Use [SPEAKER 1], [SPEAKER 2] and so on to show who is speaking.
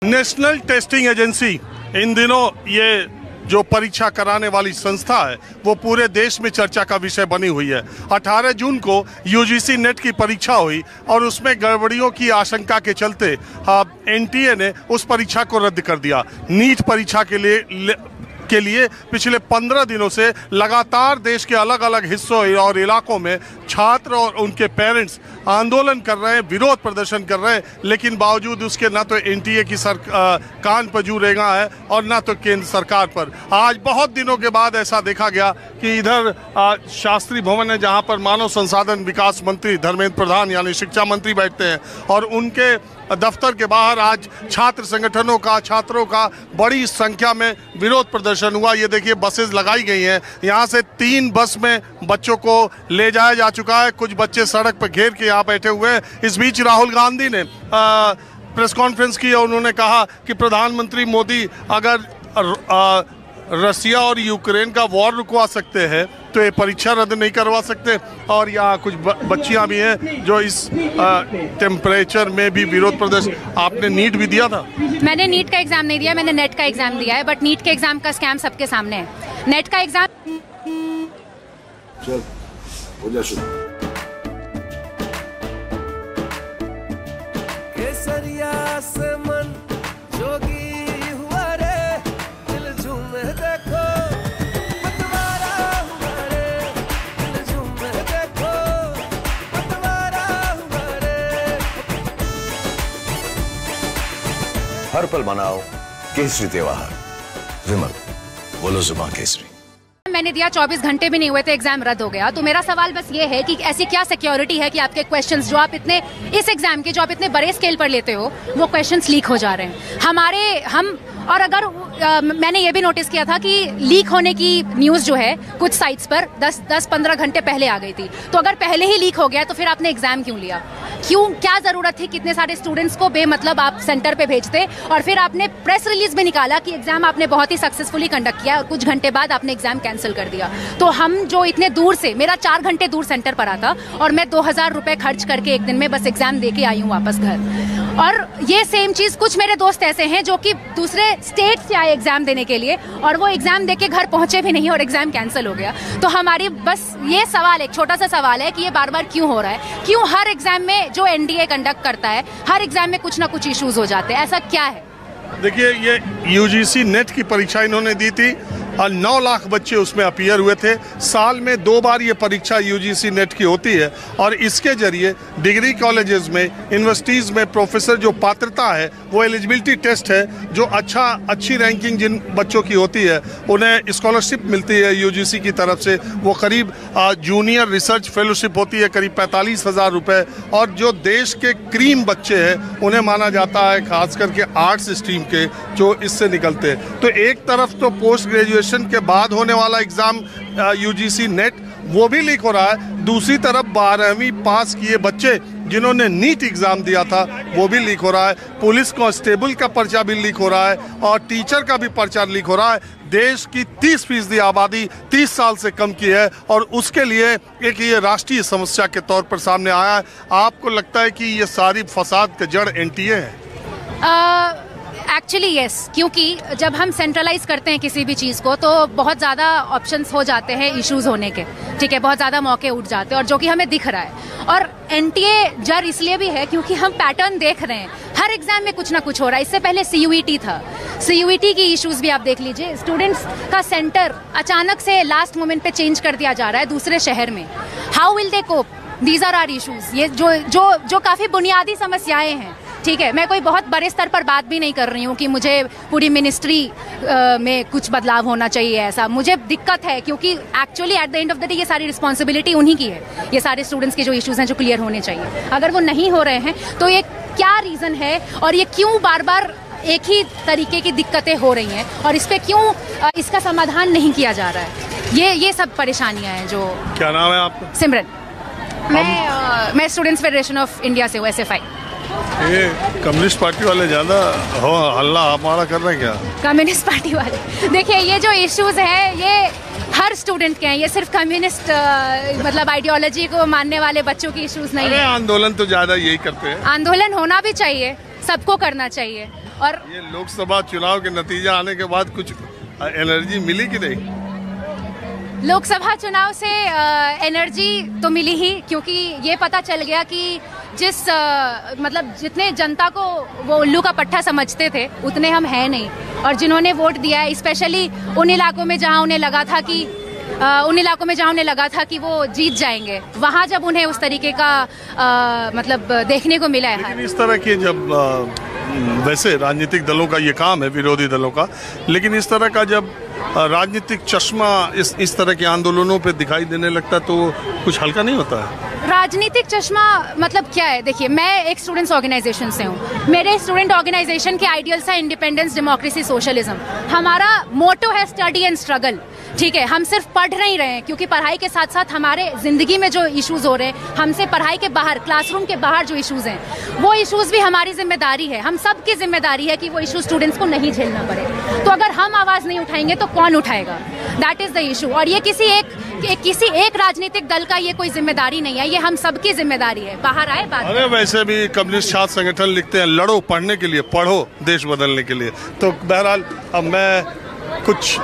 [SPEAKER 1] National testing agency इन दिनों ये जो परीक्षा कराने वाली संस्था है वो पूरे देश में चर्चा का विषय बनी हुई है। 18 जून को यूजीसी नेट की परीक्षा हुई और उसमें गड़बड़ियों की आशंका के चलते एनटीए ने उस परीक्षा को रद्द कर दिया। नीट परीक्षा के लिए पिछले 15 दिनों से लगातार देश के अलग अलग हिस्सों और इलाकों में छात्र और उनके पेरेंट्स आंदोलन कर रहे हैं, विरोध प्रदर्शन कर रहे हैं, लेकिन बावजूद उसके ना तो एनटीए की कान पर जू रेंगा है और ना तो केंद्र सरकार पर। आज बहुत दिनों के बाद ऐसा देखा गया कि इधर शास्त्री भवन है जहां पर मानव संसाधन विकास मंत्री धर्मेंद्र प्रधान यानी शिक्षा मंत्री बैठते हैं और उनके दफ्तर के बाहर आज छात्र संगठनों का, छात्रों का बड़ी संख्या में विरोध प्रदर्शन हुआ। ये देखिए बसेस लगाई गई हैं, यहाँ से 3 बस में बच्चों को ले जाया जा चुका है। कुछ बच्चे सड़क पर घेर के यहाँ बैठे हुए हैं। इस बीच राहुल गांधी ने प्रेस कॉन्फ्रेंस की और उन्होंने कहा कि प्रधानमंत्री मोदी अगर रसिया और यूक्रेन का वॉर रुकवा सकते हैं तो ये परीक्षा रद्द नहीं करवा सकते। और यहाँ कुछ बच्चियाँ भी हैं जो इस टेम्परेचर में भी विरोध प्रदर्शन। आपने नीट भी दिया था?
[SPEAKER 2] मैंने नीट का एग्जाम नहीं दिया, मैंने नेट का एग्जाम दिया है, बट नीट के एग्जाम का स्कैम सबके सामने है। नेट का एग्जाम
[SPEAKER 3] चल हो जा शुरू। केसरिया से मन जोगी हुआ रे, दिल झूमे देखो पतवारा हुआ रे, दिल झूमे देखो पतवारा हुआ रे। हर पल मनाओ केसरी त्योहार। विमल बोलो जुबान केसरी।
[SPEAKER 2] मैंने दिया, 24 घंटे भी नहीं हुए थे एग्जाम रद्द हो गया। तो मेरा सवाल बस ये है कि ऐसी क्या सिक्योरिटी है कि आपके क्वेश्चंस जो आप इतने इस एग्जाम के जो आप इतने बड़े स्केल पर लेते हो वो क्वेश्चंस लीक हो जा रहे हैं और अगर मैंने ये भी नोटिस किया था कि लीक होने की न्यूज़ जो है कुछ साइट्स पर 10-15 घंटे पहले आ गई थी। तो अगर पहले ही लीक हो गया तो फिर आपने एग्जाम क्यों लिया? क्या ज़रूरत थी कितने सारे स्टूडेंट्स को बेमतलब आप सेंटर पे भेजते? और फिर आपने प्रेस रिलीज में निकाला कि एग्जाम आपने बहुत ही सक्सेसफुली कंडक्ट किया और कुछ घंटे बाद आपने एग्जाम कैंसिल कर दिया। तो हम जो इतने दूर से, मेरा 4 घंटे दूर सेंटर पर आता और मैं 2000 रुपये खर्च करके एक दिन में बस एग्जाम दे के आई हूँ वापस घर। और ये सेम चीज़ कुछ मेरे दोस्त ऐसे हैं जो कि दूसरे स्टेट से आए एग्जाम देने के लिए और वो एग्जाम देके घर पहुंचे भी नहीं और एग्जाम कैंसिल हो गया। तो हमारी बस ये सवाल, एक छोटा सा सवाल है कि ये बार बार क्यों हो रहा है? क्यों हर एग्जाम में जो एनडीए कंडक्ट करता है हर एग्जाम में कुछ ना कुछ इश्यूज हो जाते हैं? ऐसा क्या है?
[SPEAKER 1] देखिए, ये यूजीसी नेट की परीक्षा इन्होंने दी थी और 9 लाख बच्चे उसमें अपीयर हुए थे। साल में 2 बार ये परीक्षा यूजीसी नेट की होती है और इसके जरिए डिग्री कॉलेजेस में, यूनिवर्सिटीज़ में प्रोफेसर जो पात्रता है वो एलिजिबिलिटी टेस्ट है, जो अच्छी रैंकिंग जिन बच्चों की होती है उन्हें स्कॉलरशिप मिलती है यूजीसी की तरफ से। वो करीब जूनियर रिसर्च फेलोशिप होती है, करीब 45,000 रुपये। और जो देश के क्रीम बच्चे हैं उन्हें माना जाता है, खास करके आर्ट्स स्ट्रीम के जो इससे निकलते हैं। तो एक तरफ तो पोस्ट ग्रेजुएशन के बाद होने वाला एग्जाम यूजीसी नेट वो भी लीक हो रहा है, दूसरी तरफ 12वीं पास किए बच्चे जिन्होंने नीट एग्जाम दिया था वो भी लीक हो रहा है। पुलिस कांस्टेबल का पर्चा भी लीक हो रहा है और टीचर का भी पर्चा लीक हो रहा है। देश की 30% आबादी 30 साल से कम की है और उसके लिए एक ये राष्ट्रीय समस्या के तौर पर सामने आया है। आपको लगता है कि ये सारी फसाद का जड़ एनटीए है?
[SPEAKER 2] एक्चुअली यस, क्योंकि जब हम सेंट्रलाइज करते हैं किसी भी चीज़ को तो बहुत ज़्यादा ऑप्शंस हो जाते हैं इश्यूज होने के, ठीक है, बहुत ज़्यादा मौके उठ जाते हैं और जो कि हमें दिख रहा है। और एनटीए जड़ इसलिए भी है क्योंकि हम पैटर्न देख रहे हैं, हर एग्जाम में कुछ ना कुछ हो रहा है। इससे पहले सीयूईटी था, सीयूईटी की इश्यूज भी आप देख लीजिए, स्टूडेंट्स का सेंटर अचानक से लास्ट मोमेंट पे चेंज कर दिया जा रहा है दूसरे शहर में। How will they cope? These are are issues. ये जो काफ़ी बुनियादी समस्याएं हैं, ठीक है। मैं कोई बहुत बड़े स्तर पर बात भी नहीं कर रही हूँ कि मुझे पूरी मिनिस्ट्री में कुछ बदलाव होना चाहिए, ऐसा मुझे दिक्कत है क्योंकि actually at the end of the day ये सारी रिस्पॉन्सिबिलिटी उन्हीं की है। ये सारे स्टूडेंट्स के जो इश्यूज हैं जो क्लियर होने चाहिए, अगर वो नहीं हो रहे हैं तो ये क्या रीज़न है और ये क्यों बार बार एक ही तरीके की दिक्कतें हो रही हैं और इस पर क्यों इसका समाधान नहीं किया जा रहा है? ये सब परेशानियाँ हैं जो।
[SPEAKER 1] क्या नाम है आपका?
[SPEAKER 2] सिमरन। मैं स्टूडेंट्स फेडरेशन ऑफ इंडिया से हूँ, SFI।
[SPEAKER 1] ये कम्युनिस्ट पार्टी वाले ज़्यादा हल्ला हमारा कर रहे हैं क्या?
[SPEAKER 2] कम्युनिस्ट पार्टी वाले, देखिए ये जो इश्यूज हैं ये हर स्टूडेंट के हैं, ये सिर्फ कम्युनिस्ट मतलब आइडियोलॉजी को मानने वाले बच्चों की इश्यूज नहीं है।
[SPEAKER 1] आंदोलन तो ज़्यादा यही करते हैं।
[SPEAKER 2] आंदोलन होना भी चाहिए, सबको करना चाहिए, और
[SPEAKER 1] ये लोकसभा चुनाव के नतीजा आने के बाद कुछ एनर्जी मिली कि नहीं?
[SPEAKER 2] लोकसभा चुनाव से एनर्जी तो मिली ही, क्योंकि ये पता चल गया कि मतलब जितने जनता को वो उल्लू का पट्टा समझते थे उतने हम हैं नहीं, और जिन्होंने वोट दिया है स्पेशली उन इलाकों में जहां उन्हें लगा था कि वो जीत जाएंगे, वहां जब उन्हें उस तरीके का मतलब देखने को मिला है।
[SPEAKER 1] लेकिन इस तरह के जब वैसे राजनीतिक दलों का ये काम है, विरोधी दलों का, लेकिन इस तरह का जब राजनीतिक चश्मा इस तरह के आंदोलनों पे दिखाई देने लगता तो कुछ हल्का नहीं होता है?
[SPEAKER 2] राजनीतिक चश्मा मतलब क्या है? देखिए, मैं एक स्टूडेंट्स ऑर्गेनाइजेशन से हूँ। मेरे स्टूडेंट ऑर्गेनाइजेशन के आइडियल्स है इंडिपेंडेंस, डेमोक्रेसी, सोशलिज्म। हमारा मोटो है स्टडी एंड स्ट्रगल। ठीक है, हम सिर्फ पढ़ नहीं रहे हैं, क्योंकि पढ़ाई के साथ साथ हमारे जिंदगी में जो इश्यूज हो रहे हैं, हमसे पढ़ाई के बाहर, क्लासरूम के बाहर जो इश्यूज हैं, वो इश्यूज भी हमारी जिम्मेदारी है। हम सब की जिम्मेदारी है कि वो इशू स्टूडेंट्स को नहीं झेलना पड़े। तो अगर हम आवाज नहीं उठाएंगे तो कौन उठाएगा? That is the issue. और ये किसी एक राजनीतिक दल का ये कोई जिम्मेदारी नहीं है, ये हम सबकी जिम्मेदारी है। बाहर आए बात।
[SPEAKER 1] अरे वैसे भी कम्युनिस्ट छात्र संगठन लिखते हैं, लड़ो पढ़ने के लिए, पढ़ो देश बदलने के लिए। तो बहरहाल अब मैं कुछ